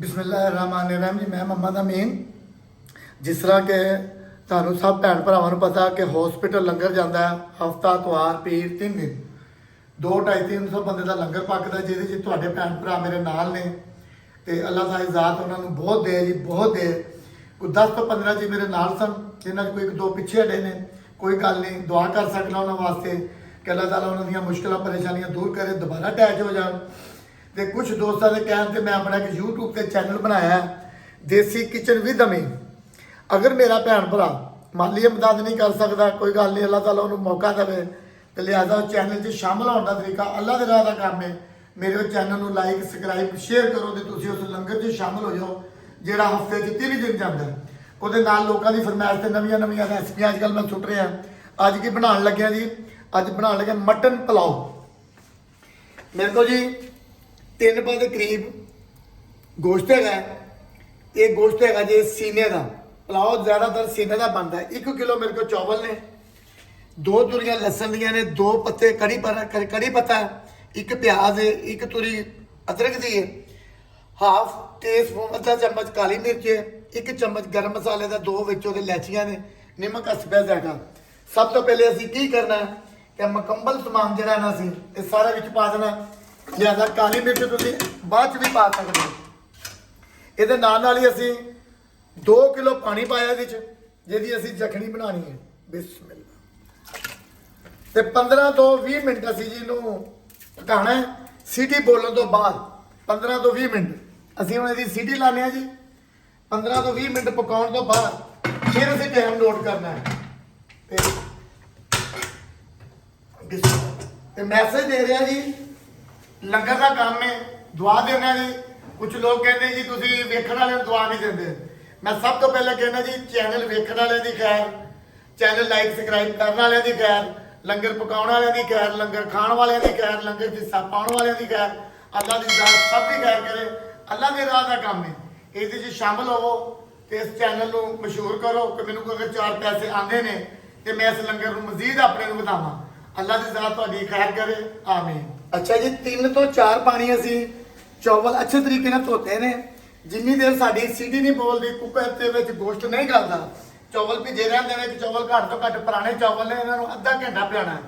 बिस्मिल्लाहिर्रहमानिर्रहीम जी। मैं मोहम्मद अमीन। जिस तरह के ਤੁਹਾਨੂੰ सब भैन भरावां ਨੂੰ पता कि हॉस्पिटल लंगर जाता है हफ्ता इतवार पीर 3 दिन 2-250-300 ਬੰਦੇ ਦਾ ਲੰਗਰ ਪੱਕਦਾ, ਜਿਹਦੇ 'ਚ ਤੁਹਾਡੇ ਭੈਣ ਭਰਾ ਮੇਰੇ ਨਾਲ ਨੇ ਤੇ ਅੱਲਾਹ ਤਾਲਾ ਜ਼ਾਤ ਉਹਨਾਂ ਨੂੰ ਬਹੁਤ ਦੇ ਜੀ, ਬਹੁਤ ਦੇ। ਕੋਈ 10 ਤੋਂ 15 ਜੀ ਮੇਰੇ ਨਾਲ ਸਨ, ਜਿਨ੍ਹਾਂ 'ਚ ਕੋਈ 1-2 ਪਿੱਛੇ ਹਟੇ ਨੇ। ਕੋਈ ਗੱਲ ਨਹੀਂ, ਦੁਆ ਕਰ ਸਕਣਾ ਉਹਨਾਂ ਵਾਸਤੇ ਕਿ ਅੱਲਾਹ ਤਾਲਾ ਉਹਨਾਂ ਦੀਆਂ ਮੁਸ਼ਕਲਾਂ ਪਰੇਸ਼ਾਨੀਆਂ ਦੂਰ ਕਰੇ, ਦੁਬਾਰਾ ਅਟੈਚ ਹੋ ਜਾਣ। ਤੇ ਕੁਝ ਦੋਸਤਾਂ ਦੇ ਕਹਿਣ ਤੇ ਮੈਂ ਆਪਣਾ ਇੱਕ YouTube ਤੇ ਚੈਨਲ ਬਣਾਇਆ ਦੇਸੀ ਕਿਚਨ ਵਿਦ ਅਮੀਨ। अगर मेरा भैन भरा माली इमदाद नहीं कर सकता, कोई गल नहीं, अल्लाह ताला उन्होंने मौका देवे तो लिहाजा उस चैनल से शामिल होने का तरीका अल्लाह के राह का काम है। मेरे चैनल में लाइक सबसक्राइब शेयर करो तो तुम उस लंगर से शामिल हो जाओ जोड़ा हफ्ते 3 दिन जाता है। वो लोगों की फरमाइश से नवी नवी रेसिपियाँ अजकल मैं सुट रहा। अज की बना लग्या जी, अज बना लगे मटन पुलाव। मेरे को जी 3 पा के करीब गोश्त है। ये गोश्त है जी सीने का। पुलाव ज़्यादातर सीने का बनता है। 1 किलो मेरे को चावल ने, 2 तुरियां लसन दियाँ ने, 2 पत्ते कड़ी पत्ता है, 1 प्याज है, 1 तुरी अदरक दी है, हाफ टी स्पून आधा चम्मच काली मिर्च है, 1 चम्मच गर्म मसाले का, 2 विचों इलायचियाँ ने, नमक हसबे जायका। सब तो पहले असीं की करना है कि मुकम्मल समान जिहड़ा ना असीं ये सारा विच पा देना। लिहाजा काली मिर्च तुसीं बाद च भी पा सकते हो। इहदे नाल ही असीं 2 किलो पानी पाया जी असी जखनी बनानी है। बिस्मिल्लाह। ते 15 तो 20 मिनट असी जी पकाना है। सीटी बोलने तो बाद 15 तो 20 मिनट असी हम सीटी लाने जी। 15 तो 20 मिनट पकाने तो बाद फिर असी टाइम नोट करना है। मैसेज दे रहा जी, लंगर का काम है, दुआ देना जी। कुछ लोग कहते जी तुम वेखण वाले दुआ नहीं देते। मैं सब तो पहले कहना जी, चैनल वेखण वाले की खैर, चैनल लाइक सबसक्राइब करने वाले की खैर, लंगर पकाने वाले की खैर, लंगर खाने वाले की खैर, लंगर की हिस्सा पाने वाले की खैर। अल्लाह की जात सब की खैर करे। अल्लाह के राह का काम है। ये शामिल होवो तो इस चैनल को मशहूर करो कि मैनू अगर 4 पैसे आते हैं तो मैं इस लंगर को मजीद अपने को बतावा। अल्लाह की जात तुहाडी खैर करे, आमीन। अच्छा जी, 3 तो 4 पानी असी चावल अच्छे तरीके से धोते हैं। जिन्नी देर साड़ी सीटी नहीं बोलती, कुकर के गोश्त नहीं गलता, चावल भिजे रहते हैं। चावल घट तो घट पुराने चावल ने, इन्होंने आधा घंटा पियाना है।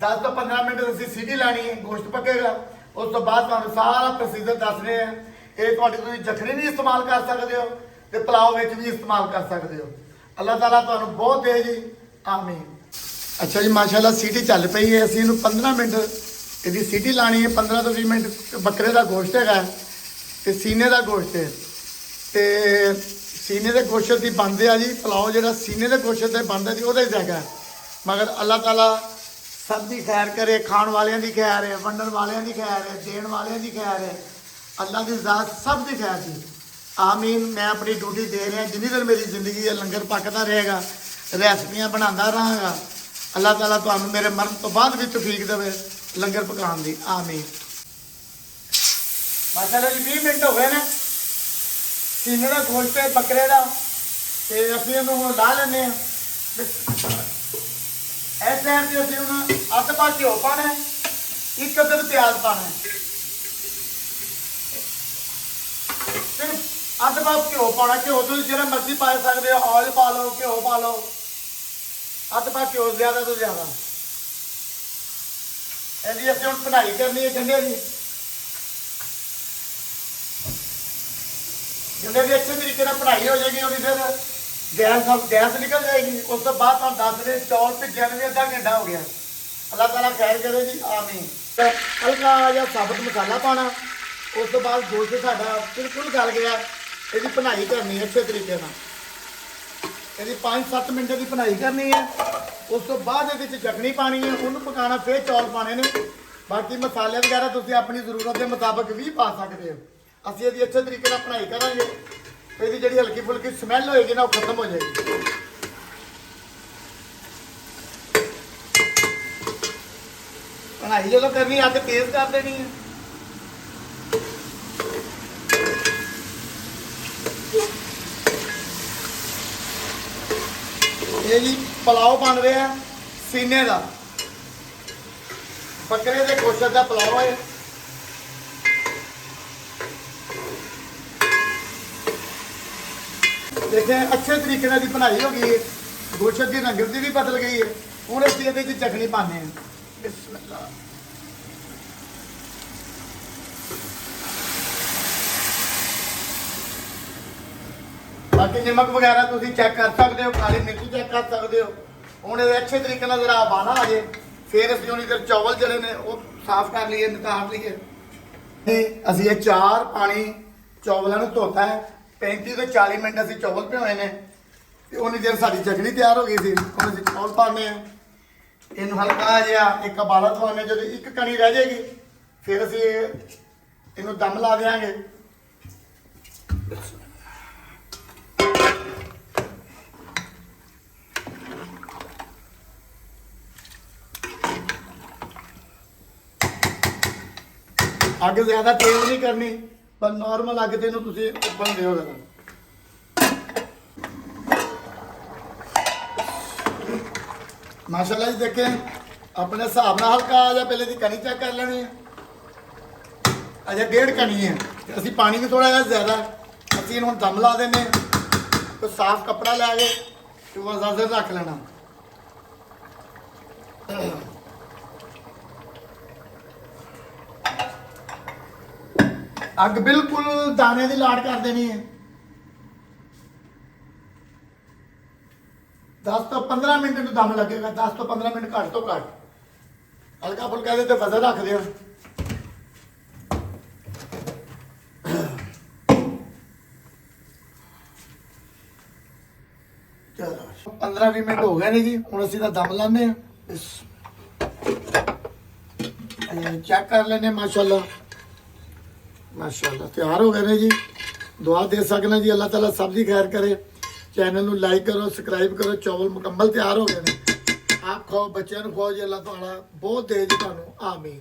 10 तो 15 मिनट असी सीटी लानी है, गोश्त पकेगा। उस तो बाद तुहानू सारा प्रोसीजर दस रहे हैं। ये तुहाडी जखनी भी इस्तेमाल कर सकते हो तो पुलाव में भी इस्तेमाल कर सकते हो। अल्लाह ताला तुहानू बहुत दे जी, आमीन। अच्छा जी, माशाल्लाह सीटी चल पई है। असी 15 मिनट इसकी सीटी लानी है। 15 तो 20 मिनट बकरे का गोश्त है तो सीने का गोश्त है। तो सीने के गोश्त की बनते आ जी पुलाव। जो सीने के गोश्त से बनता जी वो जगह, मगर अल्लाह ताला सब की खैर करे। खाण वालियां की खैर है, वंडन वालियां की खैर है, देण वालियां की खैर है। अल्लाह की ज़ात सब की खैर जी, आमीन। मैं अपनी ड्यूटी दे रहा। जिन्नी देर मेरी जिंदगी है लंगर पकता रहेगा, रेसिपियाँ बनाता रहागा। अल्लाह ताला तुहानू मेरे मरण तो बाद भी तौफीक देवे लंगर पकाने की, आमीन। माशाल्लाह जी 20 मिनट हो गए ने। सीने का गोश्त है बकरे का, तो असी ला लें। इस टाइम से असी अद्ध पा घ्यो पाना है, 1 अदद प्याज पाना है, सिर्फ अद्ध पा घ्यो पाना। घ्यो तुम जो मर्जी पा सकते हो, ऑयल पा लो, घ्यो पा लो, अद्ध पा घ्यो ज़्यादा तो ज़्यादा। यदि असी हम बनाई करनी है गंढे की, गंढे की अच्छे तरीके से बनाई हो जाएगी। और फिर गैस निकल जाएगी। उस तो बाद हम 10 मिनट चौल भिजे भी आधा घंटा हो गया। अल्लाह ताला खैर करे जी, आमीन। तो हल्का या साबुत मसाला पाना। उस तो बाद गोश्त साडा बिल्कुल गल गया। यदि बनाई करनी है अच्छे तरीके से, यदि 5-7 मिनट की बनाई करनी है। उस तो बाद जखनी पानी है, उन्होंने पकाना, फिर चौल पाने ने। बाकी मसाले वगैरह तुम अपनी जरूरत के मुताबिक भी पा सकते हो। असी यदि अच्छे तरीके से बनाई करांगे तो यदि जी हल्की फुल्की स्मैल होएगी ना, वो खत्म हो जाएगी। बनाई जो करनी अग तेज कर देनी है। ये जी पुलाव बन रहा है सीने का, बकरे के गोश्त का पुलाव है। देखें अच्छे तरीके ਨਾਲ ਦੀ ਬਣਾਈ ਹੋ ਗਈ ਹੈ ਗੋਸ਼ਤ ਦੀ ਰੰਗਤ ਵੀ ਬਦਲ ਗਈ ਹੈ ਹੁਣ ਅਸੀਂ ਇਹਦੇ ਵਿੱਚ ਚਟਨੀ ਪਾਉਂਦੇ ਹਾਂ ਬਿਸਮਿਲ੍ਲਾ ਬਾਕੀ ਨਮਕ ਵਗੈਰਾ ਤੁਸੀਂ ਚੈੱਕ ਕਰ ਸਕਦੇ ਹੋ ਕਾਲੀ ਮਿਰਚ ਚੈੱਕ ਕਰ ਸਕਦੇ ਹੋ ਹੁਣ ਇਹ ਅੱਛੇ ਤਰੀਕੇ ਨਾਲ ਜਰਾ ਬਾਣਾ ਆ ਜੇ ਫਿਰ ਅਸੀਂ ਉਹਨੀ ਦੇਰ ਚਾਵਲ ਜਿਹੜੇ ਨੇ ਉਹ ਸਾਫ਼ ਕਰ ਲਈਏ ਨਿਕਾਲ ਲਈਏ ਤੇ ਅਸੀਂ ਇਹ 4 ਪਾਣੀ ਚਾਵਲਾਂ ਨੂੰ ਧੋਤਾ ਹੈ 35 ਤੋਂ 40 ਮਿੰਟ ਅਸੀਂ ਚਾਵਲ ਭਿਓਏ ਨੇ ਤੇ ਉਹਨੀ ਦੇਰ ਸਾਡੀ ਚਟਨੀ ਤਿਆਰ ਹੋ ਗਈ ਸੀ ਹੁਣ ਅਸੀਂ ਚਾਵਲ ਪਾਣੇ ਆ ਇਹਨੂੰ ਹਲਕਾ ਜਿਹਾ ਇੱਕ ਉਬਾਲਾ ਦਵਾਉਣੇ ਜਦੋਂ ਇੱਕ ਕਣੀ ਰਹਿ ਜਾਏਗੀ ਫਿਰ ਅਸੀਂ ਇਹਨੂੰ ਦਮ ਲਾ ਦੇਵਾਂਗੇ ਅੱਗ ਜ਼ਿਆਦਾ ਤੇਜ਼ ਨਹੀਂ ਕਰਨੀ ਪਰ ਨਾਰਮਲ ਅੱਗ ਤੇ ਇਹਨੂੰ ਤੁਸੀਂ ਉੱਪਰ ਦਿਓ ਜਰਾ ਮਾਸ਼ਾਅੱਲਾ ਜੀ ਦੇਖੇ ਆਪਣੇ ਹਿਸਾਬ ਨਾਲ ਹਲਕਾ ਜਿਹਾ ਪਹਿਲੇ ਦੀ ਕਣੀ ਚੈੱਕ ਕਰ ਲੈਣੀ ਹੈ ਅਜੇ 1.5 ਕਣੀ ਹੈ ਅਸੀਂ ਪਾਣੀ ਵੀ ਥੋੜਾ ਜਿਹਾ ਜ਼ਿਆਦਾ ਅਸੀਂ ਇਹਨੂੰ ਹੁਣ ਦਮ ਲਾ ਦਿੰਦੇ ਹਾਂ ਕੋਈ ਸਾਫ਼ ਕੱਪੜਾ ਲੈ ਕੇ ਤੇ ਉਹ ਅਜ਼ਾਜ਼ਰ ਰੱਖ ਲੈਣਾ ਅੱਗ ਬਿਲਕੁਲ ਦਾਣੇ ਦੀ ਲਾੜ ਕਰ ਦੇਣੀ ਹੈ 10 ਤੋਂ 15 ਮਿੰਟ ਨੂੰ ਦਮ ਲੱਗੇਗਾ 10 ਤੋਂ 15 ਮਿੰਟ ਘੱਟ ਤੋਂ ਘੱਟ ਹਲਕਾ ਫੁਲਕਾ ਇਹਦੇ ਤੇ ਵਜ਼ਨ ਰੱਖ ਦਿਓ ਚਲੋ 15-20 ਮਿੰਟ ਹੋ ਗਏ ਨੇ ਜੀ ਹੁਣ ਅਸੀਂ ਤਾਂ ਦਮ ਲਾਉਂਦੇ ਹਾਂ ਚੈੱਕ ਕਰ ਲੈਨੇ ਮਾਸ਼ਾਅੱਲਾ माशाल्लाह तैयार हो गए ने जी दुआ दे सकना जी अल्लाह ताला सब दी खैर करे चैनल ਨੂੰ ਲਾਈਕ ਕਰੋ ਸਬਸਕ੍ਰਾਈਬ ਕਰੋ ਚਾਵਲ ਮੁਕੰਮਲ ਤਿਆਰ ਹੋ ਗਏ ਨੇ ਆਪ ਖਾਓ ਬੱਚਿਆਂ ਨੂੰ ਖਵਾਓ ਜੀ ਅੱਲਾਹ ਤਾਲਾ ਬਹੁਤ ਦੇ ਜੀ ਤੁਹਾਨੂੰ ਆਮੀਨ